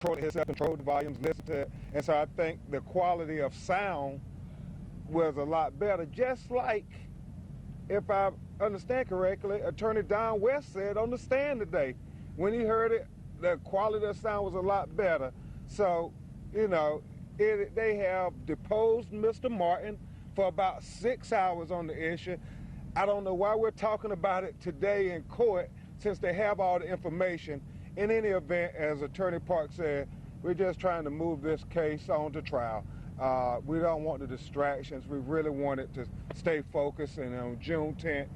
control himself, control the volumes, listen to it. And so I think the quality of sound was a lot better. Just like, if I understand correctly, Attorney Don West said on the stand today, when he heard it, the quality of sound was a lot better. So, you know, they have deposed Mr. Martin for about 6 hours on the issue. I don't know why we're talking about it today in court, since they have all the information. In any event, as Attorney Park said, we're just trying to move this case on to trial. We don't want the distractions. We really want it to stay focused. And on June 10th,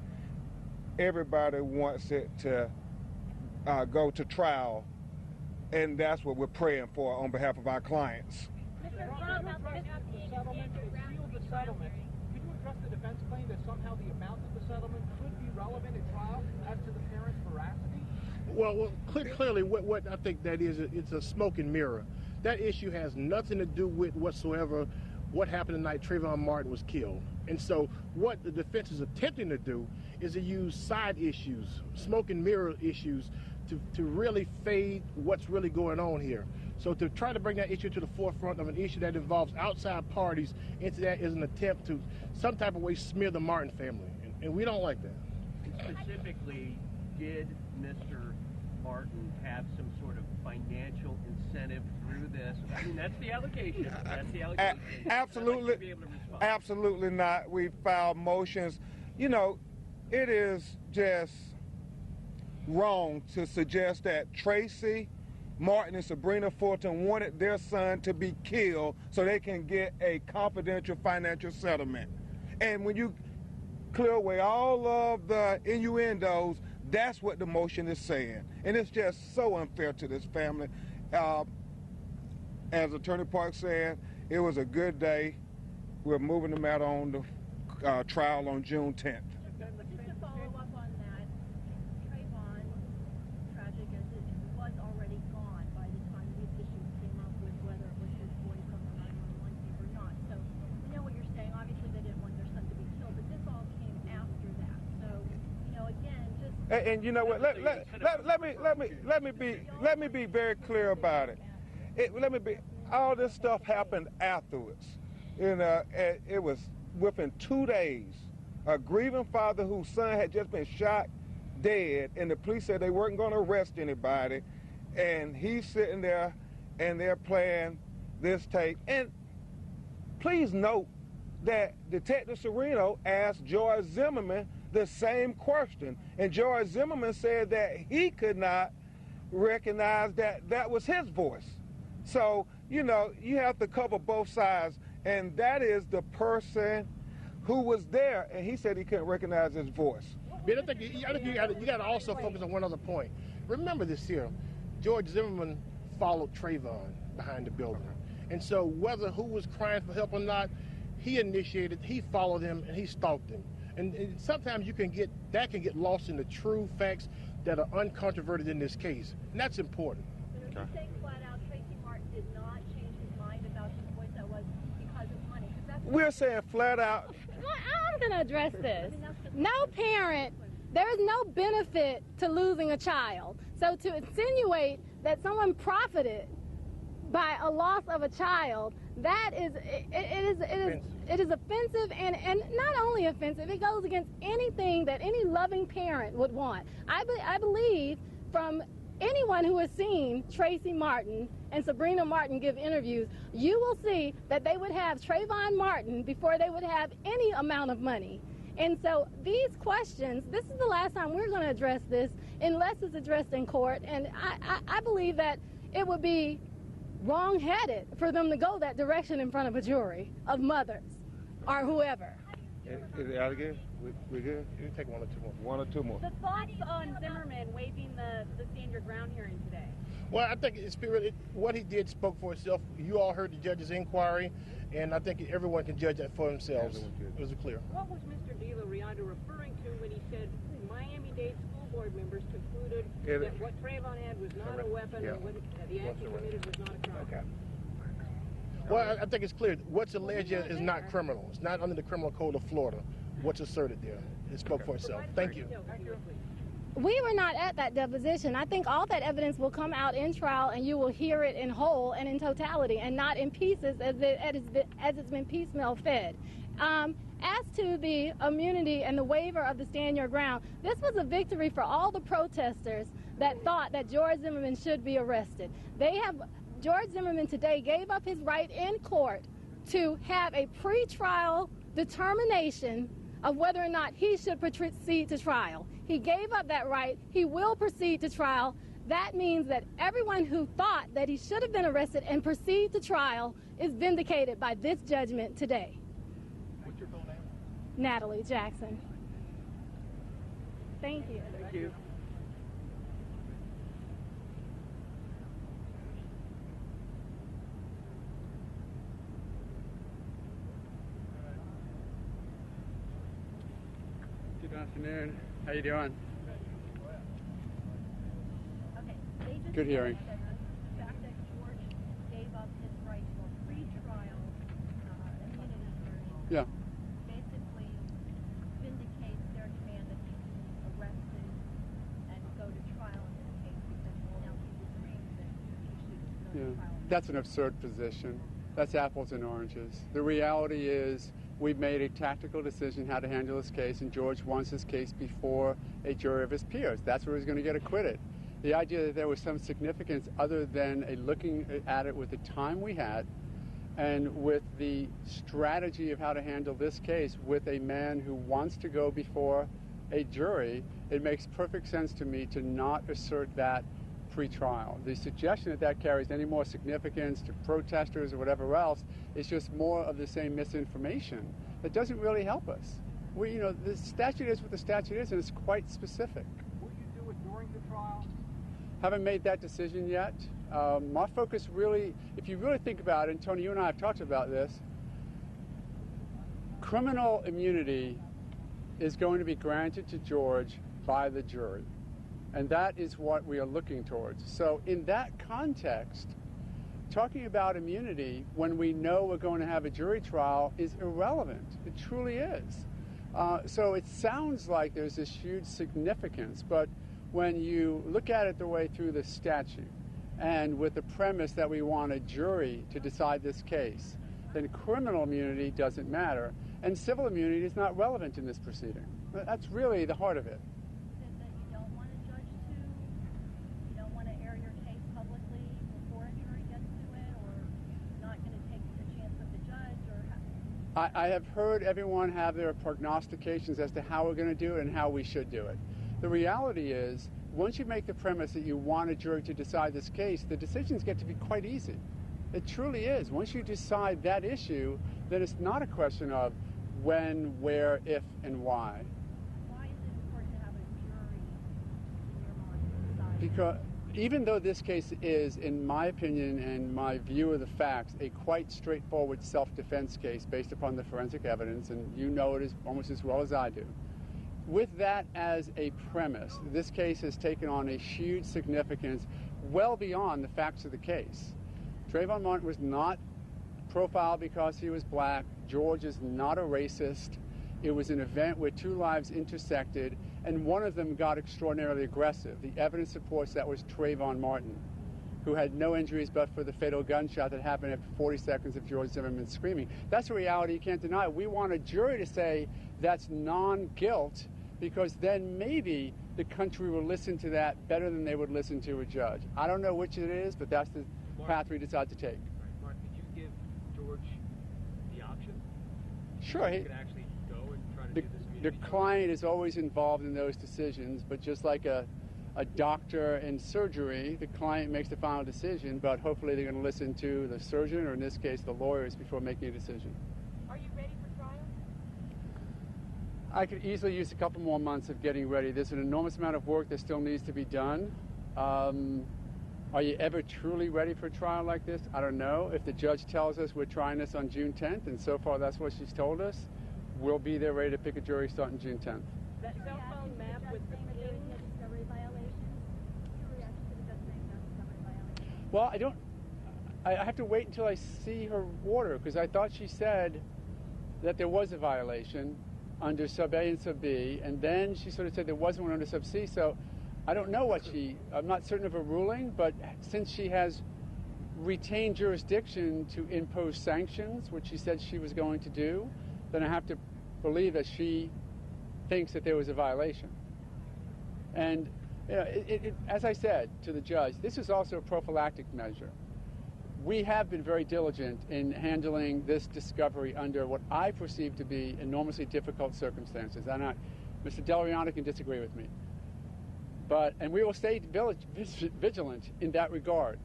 everybody wants it to go to trial. And that's what we're praying for on behalf of our clients. Settlement. Could you address the defense claim that somehow the amount of the settlement could be relevant in trial as to the parents' veracity? Well, clearly what I think that is, it's a smoke and mirror. That issue has nothing to do with whatsoever what happened the night Trayvon Martin was killed. And so what the defense is attempting to do is to use side issues, smoke and mirror issues, to really fade what's really going on here. So to try to bring that issue to the forefront of an issue that involves outside parties into that is an attempt to some type of way smear the Martin family, and we don't like that. Specifically, did Mr. Martin have some sort of financial incentive through this? I mean, that's the allegation. That's the allegation. Absolutely, I'd like to be able to respond. Absolutely not. We filed motions. You know, it is just wrong to suggest that Tracy Martin and Sabrina Fulton wanted their son to be killed so they can get a confidential financial settlement. And when you clear away all of the innuendos, that's what the motion is saying. And it's just so unfair to this family. As Attorney Park said, it was a good day. We're moving the matter on the trial on June 10th. Just to follow up on that, Trayvon, tragic as it was already gone by the time these issues came up with whether it was his voice on the 911 tape or not. So we know what you're saying. Obviously, they didn't want their son to be killed, but this all came after that. So, you know, again, just and you know what? Let me be very clear about it. All this stuff happened afterwards. You know, it was within 2 days. A grieving father whose son had just been shot dead, and the police said they weren't going to arrest anybody, and he's sitting there, and they're playing this tape. And please note that Detective Sereno asked George Zimmerman the same question, and George Zimmerman said that he could not recognize that that was his voice. So, you know, you have to cover both sides, and that is the person who was there, and he said he couldn't recognize his voice. But I think you got to also focus on one other point. Remember this here, George Zimmerman followed Trayvon behind the building. And so whether who was crying for help or not, he initiated, he followed him, and he stalked him. And sometimes that can get lost in the true facts that are uncontroverted in this case. And that's important. So you're saying flat out Tracy Martin did not change his mind about whose voice that was because of money? We're saying flat out. I'm going to address this. No parent, there is no benefit to losing a child. So to insinuate that someone profited by a loss of a child, that is, it is offensive, and not only offensive, it goes against anything that any loving parent would want. I believe from anyone who has seen Tracy Martin and Sabrina Martin give interviews, you will see that they would have Trayvon Martin before they would have any amount of money. And so these questions, this is the last time we're going to address this unless it's addressed in court. And I believe that it would be wrong-headed for them to go that direction in front of a jury of mothers or whoever. Is it out again? We good? You can take one or two more. One or two more. The thoughts on Zimmerman waiving the stand your ground hearing today? Well, I think what he did spoke for itself. You all heard the judge's inquiry, and I think everyone can judge that for themselves. It was clear. What was Mr. De La Riada referring to when he said Miami-Dade school board members concluded that what Trayvon had was not a weapon and that the act he committed was not a crime? Okay. Well, I think it's clear. What's alleged is not criminal. It's not under the criminal code of Florida. What's asserted there. It spoke for itself. Thank you. We were not at that deposition. I think all that evidence will come out in trial, and you will hear it in whole and in totality, and not in pieces as it's been piecemeal fed. As to the immunity and the waiver of the stand your ground, this was a victory for all the protesters that thought that George Zimmerman should be arrested. George Zimmerman today gave up his right in court to have a pre-trial determination of whether or not he should proceed to trial. He gave up that right. He will proceed to trial. That means that everyone who thought that he should have been arrested and proceed to trial is vindicated by this judgment today. What's your full name? Natalie Jackson. Thank you. Thank you. Good afternoon. How you doing? Okay, they just Good hearing. said that the fact that George gave up his right to a pre-trial immunity hearing Yeah. basically vindicates their demand that he be arrested and go to trial in this case, because now he's agreeing that he should go to trial. That's an absurd position. That's apples and oranges. The reality is we've made a tactical decision how to handle this case, and George wants his case before a jury of his peers. That's where he's going to get acquitted. The idea that there was some significance other than a looking at it with the time we had and with the strategy of how to handle this case with a man who wants to go before a jury, it makes perfect sense to me to not assert that pre-trial. The suggestion that that carries any more significance to protesters or whatever else is just more of the same misinformation that doesn't really help us. The statute is what the statute is, and it's quite specific. Will you do it during the trial? Haven't made that decision yet. My focus really, if you really think about it, and Tony, you and I have talked about this, criminal immunity is going to be granted to George by the jury. And that is what we are looking towards. So in that context, talking about immunity when we know we're going to have a jury trial is irrelevant. It truly is. So it sounds like there's this huge significance, but when you look at it the way through the statute and with the premise that we want a jury to decide this case, then criminal immunity doesn't matter, and civil immunity is not relevant in this proceeding. That's really the heart of it. I have heard everyone have their prognostications as to how we're going to do it and how we should do it. The reality is, once you make the premise that you want a jury to decide this case, the decisions get to be quite easy. It truly is. Once you decide that issue, then it's not a question of when, where, if, and why. Why is it important to have a jury in your mind decide? Because even though this case is, in my opinion and my view of the facts, a quite straightforward self-defense case based upon the forensic evidence, and you know it as almost as well as I do, with that as a premise, this case has taken on a huge significance well beyond the facts of the case. Trayvon Martin was not profiled because he was black. George is not a racist. It was an event where two lives intersected, and one of them got extraordinarily aggressive. The evidence supports that was Trayvon Martin, who had no injuries but for the fatal gunshot that happened after 40 seconds of George Zimmerman screaming. That's a reality you can't deny. We want a jury to say that's non-guilt, because then maybe the country will listen to that better than they would listen to a judge. I don't know which it is, but that's the path we decide to take. Right. Mark, did you give George the option? Sure. He could actually go and try to do this The immunity client is always involved in those decisions, but just like a doctor in surgery, the client makes the final decision, but hopefully they're going to listen to the surgeon, or in this case, the lawyers, before making a decision. Are you ready for trial? I could easily use a couple more months of getting ready. There's an enormous amount of work that still needs to be done. Are you ever truly ready for a trial like this? I don't know. If the judge tells us we're trying this on June 10th, and so far that's what she's told us, we'll be there ready to pick a jury starting June 10th. That cell phone map with the Discovery violations? Your reaction to the judge saying no discovery violations? Well, I have to wait until I see her order, because I thought she said that there was a violation, under sub A and sub B, and then she sort of said there wasn't one under sub C. So I don't know what I'm not certain of her ruling, but since she has retained jurisdiction to impose sanctions, which she said she was going to do, then I have to believe that she thinks that there was a violation. And you know, as I said to the judge, this is also a prophylactic measure. We have been very diligent in handling this discovery under what I perceive to be enormously difficult circumstances. And Mr. Delariano can disagree with me. And we will stay vigilant in that regard.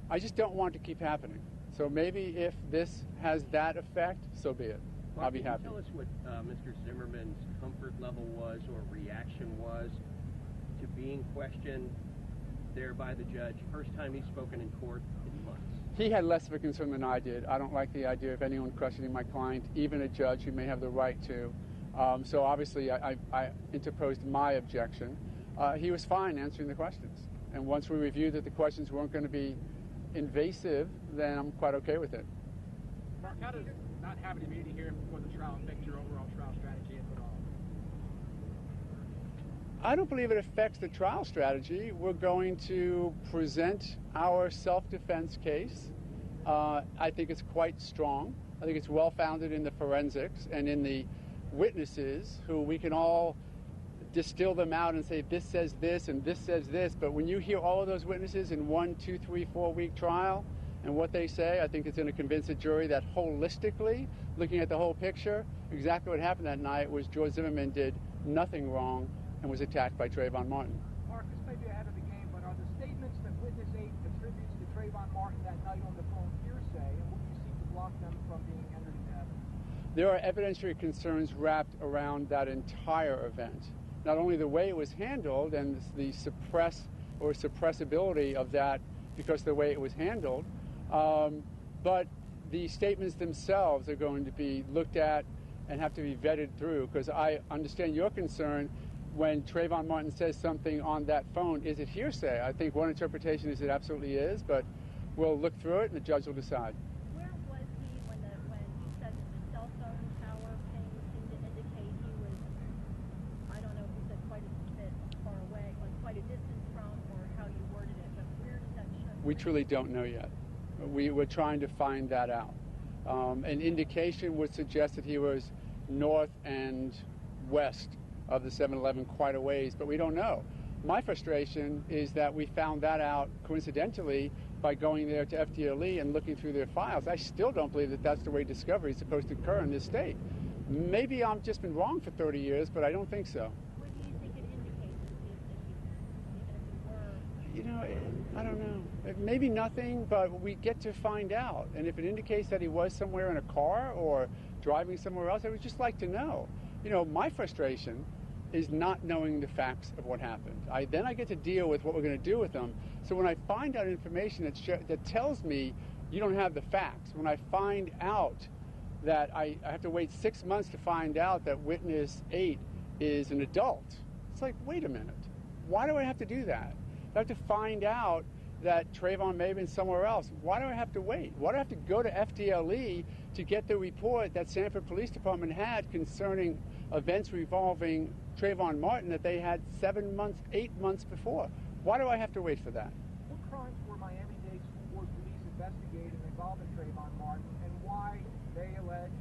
I just don't want it to keep happening. So maybe if this has that effect, so be it. I'll be happy. Can you tell us what Mr. Zimmerman's comfort level was or reaction was to being questioned there by the judge? First time he's spoken in court in months. He had less of a concern than I did. I don't like the idea of anyone questioning my client, even a judge who may have the right to. So obviously I interposed my objection. He was fine answering the questions. And once we reviewed that the questions weren't going to be invasive, then I'm quite okay with it. Mark, how does not having a meeting here before the trial affect your overall trial strategy at all? I don't believe it affects the trial strategy. We're going to present our self-defense case. I think it's quite strong. I think it's well-founded in the forensics and in the witnesses who we can all distill them out and say this says this and this says this, but when you hear all of those witnesses in 1, 2, 3, 4-week trial and what they say, I think it's going to convince a jury that holistically, looking at the whole picture, exactly what happened that night was George Zimmerman did nothing wrong and was attacked by Trayvon Martin. Mark, this may be ahead of the game, but are the statements that Witness 8 attributes to Trayvon Martin that night on the phone hearsay, and will you seek to block them from being entered into evidence? There are evidentiary concerns wrapped around that entire event. Not only the way it was handled and the suppressibility of that because of the way it was handled, but the statements themselves are going to be looked at and have to be vetted through, because I understand your concern when Trayvon Martin says something on that phone. Is it hearsay? I think one interpretation is it absolutely is, but we'll look through it and the judge will decide. Where was he when you said that the cell phone tower ping seemed to indicate he was, I don't know if you said quite a bit far away, like quite a distance from, or how you worded it, but where does that show? We truly don't know yet. We're trying to find that out. An indication would suggest that he was north and west of the 7-Eleven quite a ways, but we don't know. My frustration is that we found that out coincidentally by going there to FDLE and looking through their files. I still don't believe that that's the way discovery is supposed to occur in this state. Maybe I've just been wrong for 30 years, but I don't think so. What do you think it indicates, if you were? You know, I don't know. Maybe nothing, but we get to find out. And if it indicates that he was somewhere in a car or driving somewhere else, I would just like to know. You know, my frustration is not knowing the facts of what happened. Then I get to deal with what we're going to do with them. So when I find out information that tells me you don't have the facts, when I find out that I have to wait 6 months to find out that witness 8 is an adult, it's like, wait a minute. Why do I have to do that? I have to find out that Trayvon may have been somewhere else. Why do I have to wait? Why do I have to go to FDLE to get the report that Sanford Police Department had concerning events revolving Trayvon Martin that they had 7 months, 8 months before? Why do I have to wait for that? What crimes were Miami-Dade School Board police investigating involving Trayvon Martin, and why they allege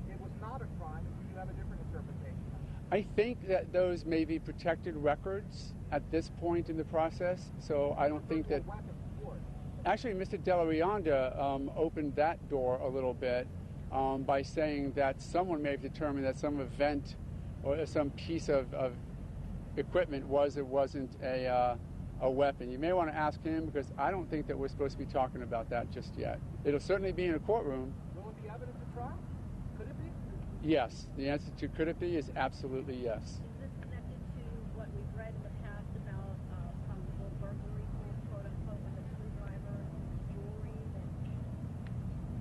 it was not a crime, and do you have a different interpretation? I think that those may be protected records at this point in the process, so I don't think that... Actually, Mr. Delarianda opened that door a little bit by saying that someone may have determined that some event or some piece of equipment was or wasn't a weapon. You may want to ask him, because I don't think that we're supposed to be talking about that just yet. It'll certainly be in a courtroom. Will it be evidence at trial? Could it be? Yes. The answer to could it be is absolutely yes. Is this connected to what we've read in the past about possible burglary, quote unquote, with a screwdriver and jewelry that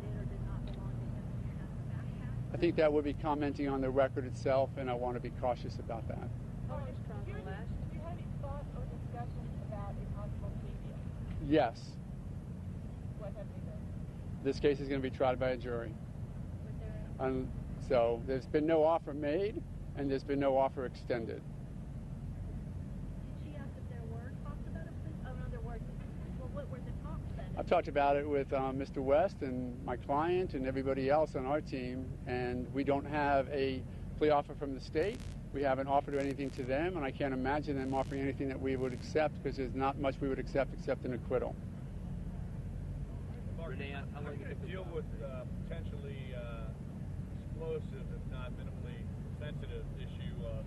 did or did not belong to him in the backpack? I think that would be commenting on the record itself, and I want to be cautious about that. How is trial going to last? Have you had any thoughts or discussions about a possible preview? Yes. What have they done? This case is going to be tried by a jury. So there's been no offer made. and there's been no offer extended. Did she ask if there were talks about a plea? Oh, in other words, well, what were the talks then? I've talked about it with Mr. West and my client and everybody else on our team, and we don't have a plea offer from the state. We haven't offered anything to them, and I can't imagine them offering anything that we would accept, because there's not much we would accept except an acquittal. Renee, how long you deal with potentially explosive, if not minimally sensitive issue of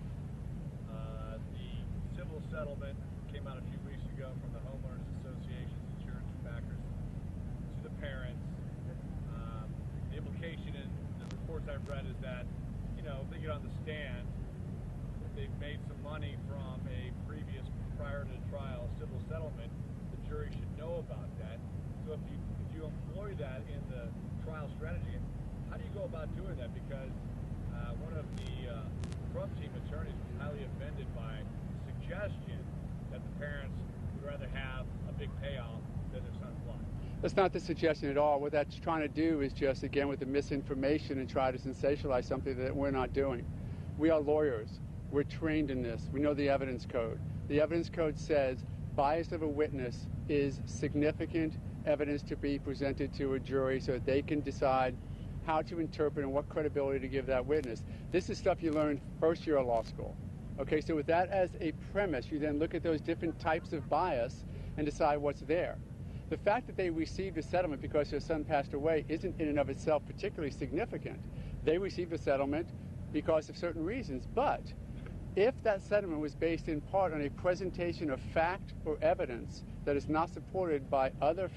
the civil settlement came out a few weeks ago from the homeowners associations, insurance backers to the parents. The implication in the reports I've read is that, you know, if they get on the stand, if they've made some money from a previous, prior to trial, civil settlement, the jury should know about that. So if you employ that in the trial strategy, how do you go about doing that? Because one of the Crump team attorneys was highly offended by the suggestion that the parents would rather have a big payoff than their son's life. That's not the suggestion at all. What that's trying to do is just, again, with the misinformation, and try to sensationalize something that we're not doing. We are lawyers. We're trained in this. We know the evidence code. The evidence code says bias of a witness is significant evidence to be presented to a jury so that they can decide how to interpret and what credibility to give that witness. This is stuff you learn first year of law school. Okay, so with that as a premise, you then look at those different types of bias and decide what's there. The fact that they received a settlement because their son passed away isn't in and of itself particularly significant. They received a settlement because of certain reasons, but if that settlement was based in part on a presentation of fact or evidence that is not supported by other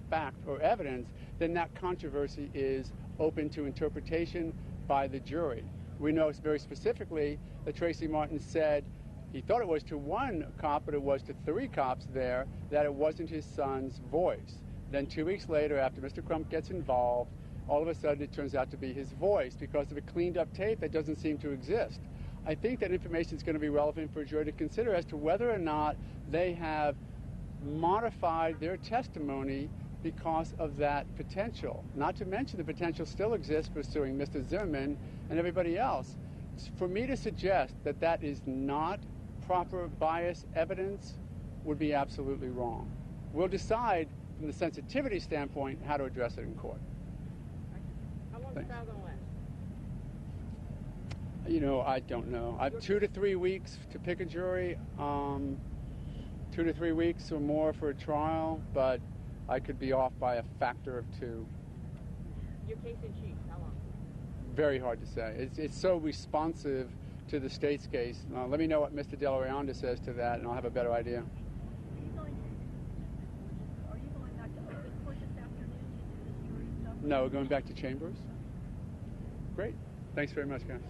fact or evidence, then that controversy is open to interpretation by the jury. We know very specifically that Tracy Martin said he thought it was to one cop, but it was to 3 cops there, that it wasn't his son's voice. Then 2 weeks later, after Mr. Crump gets involved, all of a sudden it turns out to be his voice because of a cleaned up tape that doesn't seem to exist. I think that information is going to be relevant for a jury to consider as to whether or not they have modified their testimony because of that potential. Not to mention the potential still exists pursuing Mr. Zimmerman and everybody else. For me to suggest that that is not proper bias evidence would be absolutely wrong. We'll decide from the sensitivity standpoint how to address it in court. How long is the trial going to last? You know, I don't know. 2 to 3 weeks to pick a jury, 2 to 3 weeks or more for a trial, but I could be off by a factor of 2. Your case in chief, how long? Very hard to say. It's so responsive to the state's case. Let me know what Mr. Delarianda says to that, and I'll have a better idea. Are you going back to open court this afternoon to do this jury stuff? No, we're going back to chambers. Great. Thanks very much, guys.